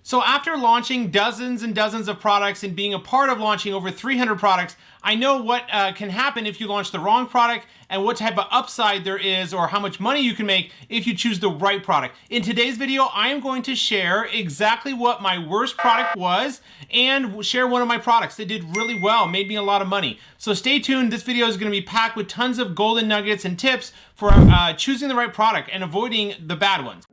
So after launching dozens and dozens of products and being a part of launching over 300 products, I know what can happen if you launch the wrong product and what type of upside there is or how much money you can make if you choose the right product. In today's video, I am going to share exactly what my worst product was and share one of my products that did really well, made me a lot of money. So stay tuned. This video is going to be packed with tons of golden nuggets and tips for choosing the right product and avoiding the bad ones.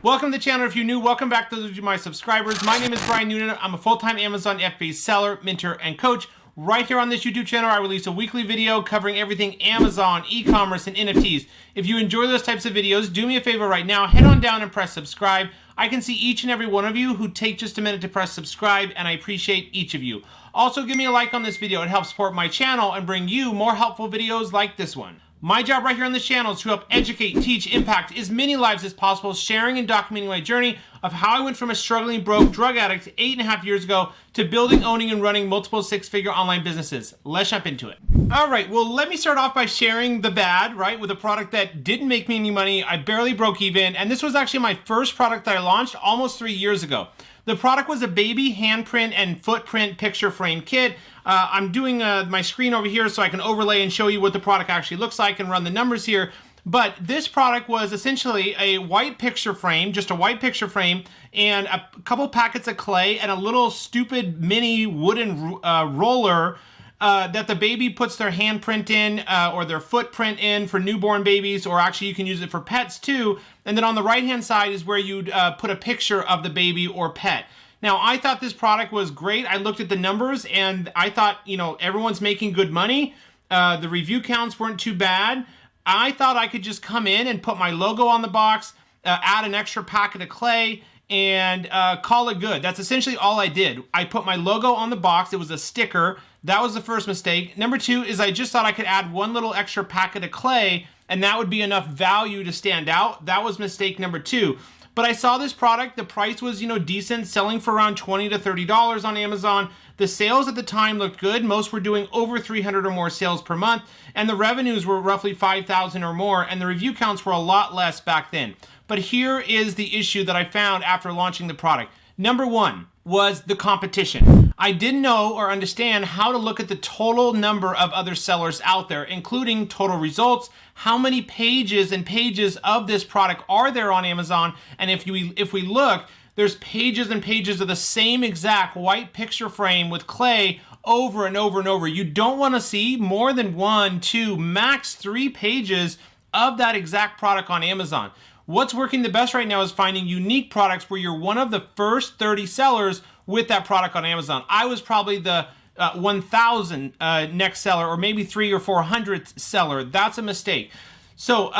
Welcome to the channel. If you're new, welcome back to those of my subscribers. My name is Brian Noonan. I'm a full-time Amazon FBA seller, mentor, and coach. Right here on this YouTube channel, I release a weekly video covering everything Amazon, e-commerce, and NFTs. If you enjoy those types of videos, do me a favor right now, head on down and press subscribe. I can see each and every one of you who take just a minute to press subscribe, and I appreciate each of you. Also, give me a like on this video. It helps support my channel and bring you more helpful videos like this one. My job right here on this channel is to help educate, teach, impact as many lives as possible, sharing and documenting my journey of how I went from a struggling broke drug addict 8.5 years ago to building, owning, and running multiple six-figure online businesses. Let's jump into it. All right, well, let me start off by sharing the bad, right, with a product that didn't make me any money. I barely broke even, and this was actually my first product that I launched almost 3 years ago. The product was a baby handprint and footprint picture frame kit. I'm doing my screen over here so I can overlay and show you what the product actually looks like and run the numbers here. But this product was essentially a white picture frame, just a white picture frame, and a couple packets of clay and a little stupid mini wooden roller that the baby puts their handprint in or their footprint in for newborn babies, or actually you can use it for pets too. And then on the right-hand side is where you'd put a picture of the baby or pet. Now, I thought this product was great. I looked at the numbers and I thought, you know, everyone's making good money. The review counts weren't too bad. I thought I could just come in and put my logo on the box, add an extra packet of clay, and call it good. That's essentially all I did. I put my logo on the box. It was a sticker. That was the first mistake. Number two is I just thought I could add one little extra packet of clay and that would be enough value to stand out. That was mistake number two. But I saw this product, the price was, decent, selling for around $20 to $30 on Amazon. The sales at the time looked good. Most were doing over 300 or more sales per month, and the revenues were roughly 5,000 or more, and the review counts were a lot less back then. But here is the issue that I found after launching the product. Number one was the competition. I didn't know or understand how to look at the total number of other sellers out there, including total results, how many pages and pages of this product are there on Amazon, and if we look, there's pages and pages of the same exact white picture frame with clay over and over and over. You don't want to see more than 1, 2, max 3 pages of that exact product on Amazon. What's working the best right now is finding unique products where you're one of the first 30 sellers with that product on Amazon. I was probably the 1,000 next seller, or maybe 300 or 400th seller. That's a mistake. So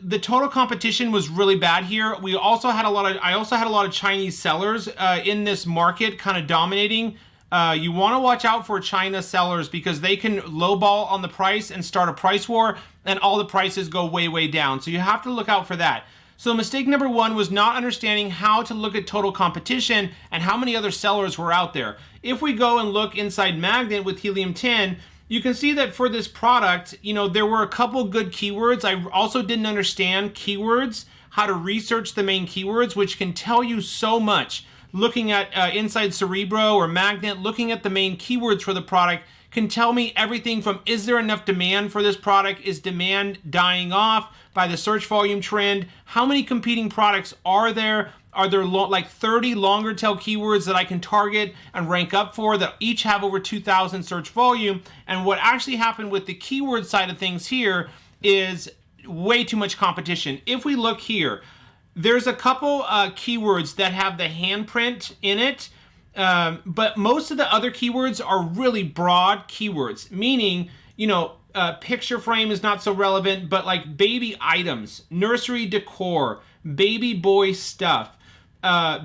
the total competition was really bad here. I also had a lot of Chinese sellers in this market, kind of dominating. You want to watch out for China sellers because they can lowball on the price and start a price war, and all the prices go way, way down. So you have to look out for that. So mistake number one was not understanding how to look at total competition and how many other sellers were out there. If we go and look inside Magnet with Helium-10, you can see that for this product, there were a couple good keywords. I also didn't understand keywords, how to research the main keywords, which can tell you so much. Looking at inside Cerebro or Magnet, looking at the main keywords for the product can tell me everything from, is there enough demand for this product? Is demand dying off by the search volume trend? How many competing products are there? Are there like 30 longer tail keywords that I can target and rank up for that each have over 2,000 search volume? And what actually happened with the keyword side of things here is way too much competition. If we look here, there's a couple keywords that have the handprint in it, but most of the other keywords are really broad keywords, meaning, picture frame is not so relevant, but like baby items, nursery decor, baby boy stuff,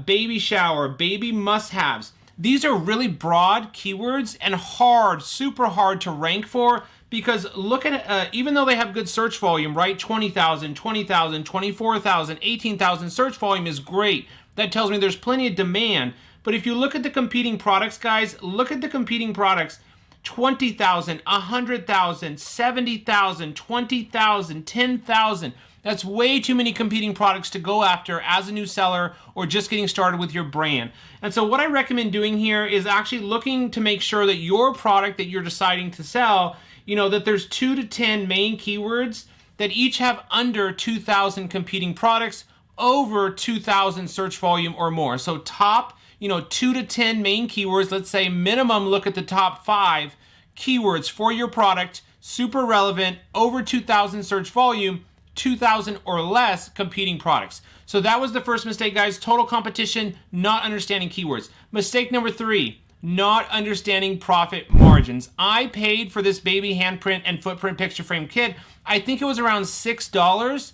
baby shower, baby must-haves. These are really broad keywords and hard, super hard to rank for, because look at, even though they have good search volume, right? 20,000, 20,000, 24,000, 18,000 search volume is great. That tells me there's plenty of demand. But if you look at the competing products, guys, look at the competing products. 20,000, 100,000, 70,000, 20,000, 10,000. That's way too many competing products to go after as a new seller or just getting started with your brand. And so what I recommend doing here is actually looking to make sure that your product that you're deciding to sell, that there's 2 to 10 main keywords that each have under 2,000 competing products, over 2,000 search volume or more. So top, 2 to 10 main keywords. Let's say minimum look at the top 5 keywords for your product, super relevant, over 2,000 search volume, 2,000 or less competing products. So that was the first mistake, guys. Total competition, not understanding keywords. Mistake number 3, not understanding profit margins. I paid for this baby handprint and footprint picture frame kit. I think it was around $6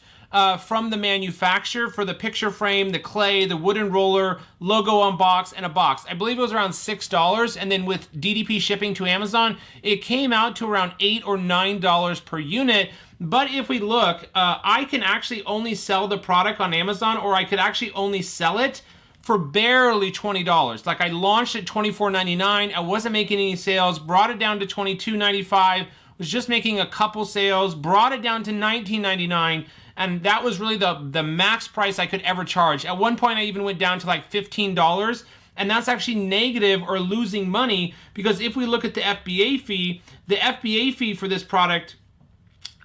from the manufacturer for the picture frame, the clay, the wooden roller, logo on box, and a box. I believe it was around $6, and then with DDP shipping to Amazon, it came out to around $8 or $9 per unit. But if we look, I can actually only sell the product on Amazon, or I could actually only sell it for barely $20. Like, I launched at $24.99, I wasn't making any sales, brought it down to $22.95, was just making a couple sales, brought it down to $19.99, and that was really the max price I could ever charge. At one point, I even went down to like $15, and that's actually negative or losing money, because if we look at the FBA fee, the FBA fee for this product,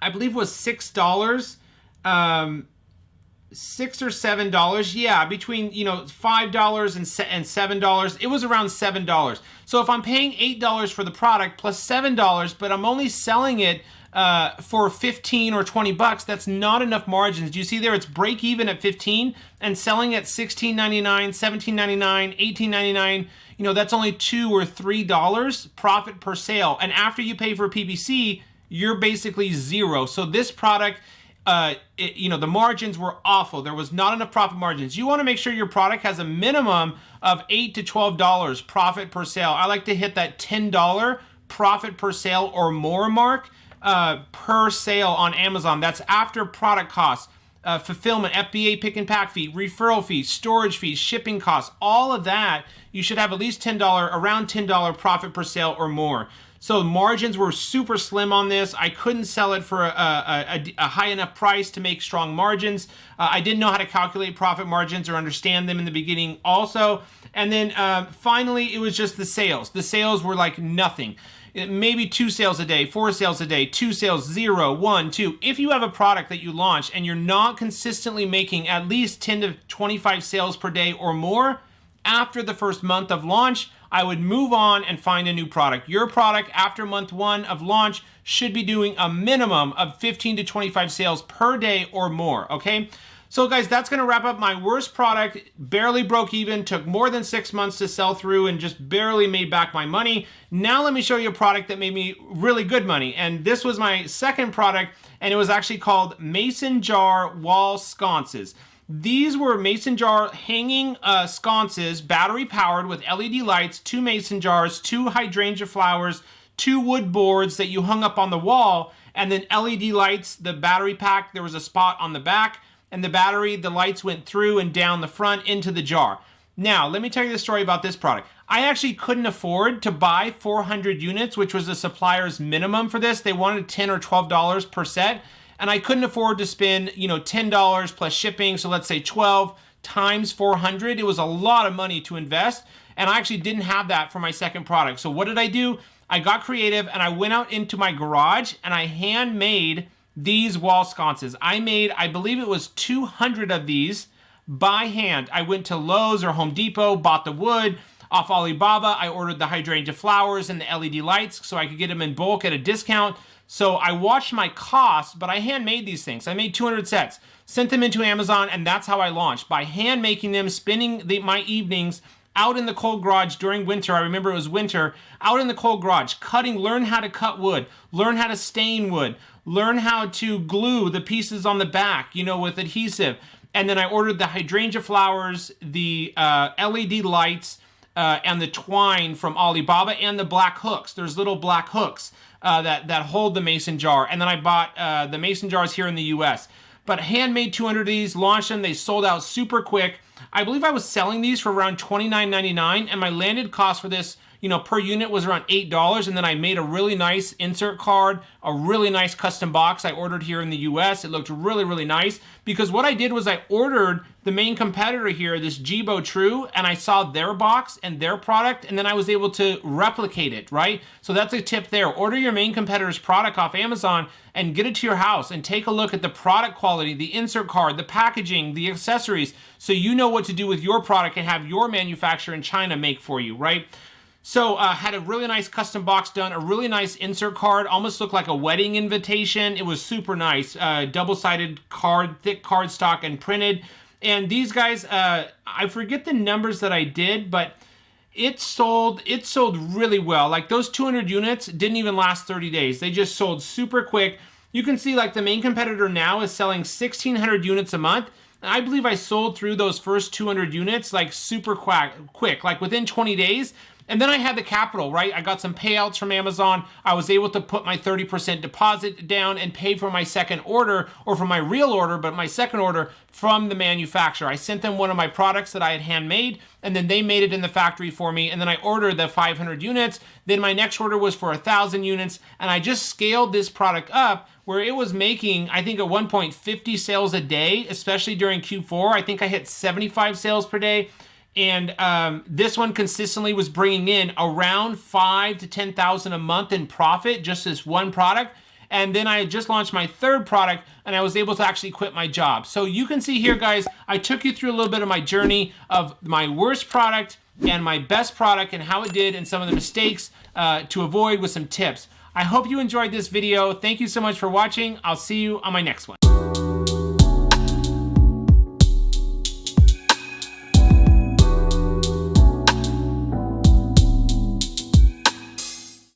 I believe was $6, $6 or $7. Yeah, between $5 and $7. It was around $7. So if I'm paying $8 for the product plus $7, but I'm only selling it for 15 or 20 bucks, that's not enough margins. Do you see there? It's break even at 15 and selling at $16.99, $17.99, $18.99. That's only $2 or $3 profit per sale. And after you pay for PPC, you're basically zero. So this product, the margins were awful. There was not enough profit margins. You want to make sure your product has a minimum of $8 to $12 profit per sale. I like to hit that $10 profit per sale or more mark per sale on Amazon. That's after product costs, fulfillment, FBA pick and pack fee, referral fee, storage fees, shipping costs, all of that. You should have at least around $10 profit per sale or more. So margins were super slim on this. I couldn't sell it for a high enough price to make strong margins. I didn't know how to calculate profit margins or understand them in the beginning also. And then finally, it was just the sales. The sales were like nothing. Maybe 2 sales a day, 4 sales a day, 2 sales, 0, 1, 2. If you have a product that you launch and you're not consistently making at least 10 to 25 sales per day or more, after the first month of launch, I would move on and find a new product. Your product after month 1 of launch should be doing a minimum of 15 to 25 sales per day or more, okay? So guys, that's gonna wrap up my worst product. Barely broke even, took more than 6 months to sell through, and just barely made back my money. Now let me show you a product that made me really good money. And this was my second product, and it was actually called Mason Jar Wall Sconces. These were mason jar hanging sconces, battery powered with LED lights, 2 mason jars, 2 hydrangea flowers, 2 wood boards that you hung up on the wall, and then LED lights, the battery pack, there was a spot on the back, and the lights went through and down the front into the jar. Now, let me tell you the story about this product. I actually couldn't afford to buy 400 units, which was the supplier's minimum for this. They wanted $10 or $12 per set. And I couldn't afford to spend, $10 plus shipping. So let's say 12 times 400. It was a lot of money to invest. And I actually didn't have that for my second product. So what did I do? I got creative and I went out into my garage and I handmade these wall sconces. I believe it was 200 of these by hand. I went to Lowe's or Home Depot, bought the wood off Alibaba. I ordered the hydrangea flowers and the LED lights so I could get them in bulk at a discount. So I watched my costs, but I handmade these things. I made 200 sets, sent them into Amazon, and that's how I launched. By hand making them, spending my evenings out in the cold garage during winter. I remember it was winter, out in the cold garage, learn how to cut wood, learn how to stain wood, learn how to glue the pieces on the back, with adhesive. And then I ordered the hydrangea flowers, the LED lights, and the twine from Alibaba, and the black hooks. There's little black hooks that hold the mason jar. And then I bought the mason jars here in the US. But handmade 200 of these, launched them, they sold out super quick. I believe I was selling these for around $29.99, and my landed cost for this, per unit was around $8, and then I made a really nice insert card, a really nice custom box I ordered here in the US. It looked really, really nice, because what I did was I ordered the main competitor here, this Jibo True, and I saw their box and their product, and then I was able to replicate it, right? So that's a tip there. Order your main competitor's product off Amazon and get it to your house and take a look at the product quality, the insert card, the packaging, the accessories, so you know what to do with your product and have your manufacturer in China make for you, right? So had a really nice custom box done, a really nice insert card, almost looked like a wedding invitation. It was super nice, double-sided card, thick cardstock and printed. And these guys, I forget the numbers that I did, but it sold really well. Like those 200 units didn't even last 30 days. They just sold super quick. You can see like the main competitor now is selling 1,600 units a month. And I believe I sold through those first 200 units like super quick, like within 20 days. And then I had the capital, right? I got some payouts from Amazon. I was able to put my 30% deposit down and pay for my second order, or for my real order, but my second order from the manufacturer. I sent them one of my products that I had handmade, and then they made it in the factory for me, and then I ordered the 500 units. Then my next order was for 1,000 units, and I just scaled this product up where it was making, I think, at one point 50 sales a day, especially during Q4. I think I hit 75 sales per day. And this one consistently was bringing in around $5,000 to $10,000 a month in profit, just this one product. And then I just launched my third product, and I was able to actually quit my job. So you can see here, guys, I took you through a little bit of my journey of my worst product and my best product and how it did and some of the mistakes to avoid with some tips. I hope you enjoyed this video. Thank you so much for watching. I'll see you on my next one.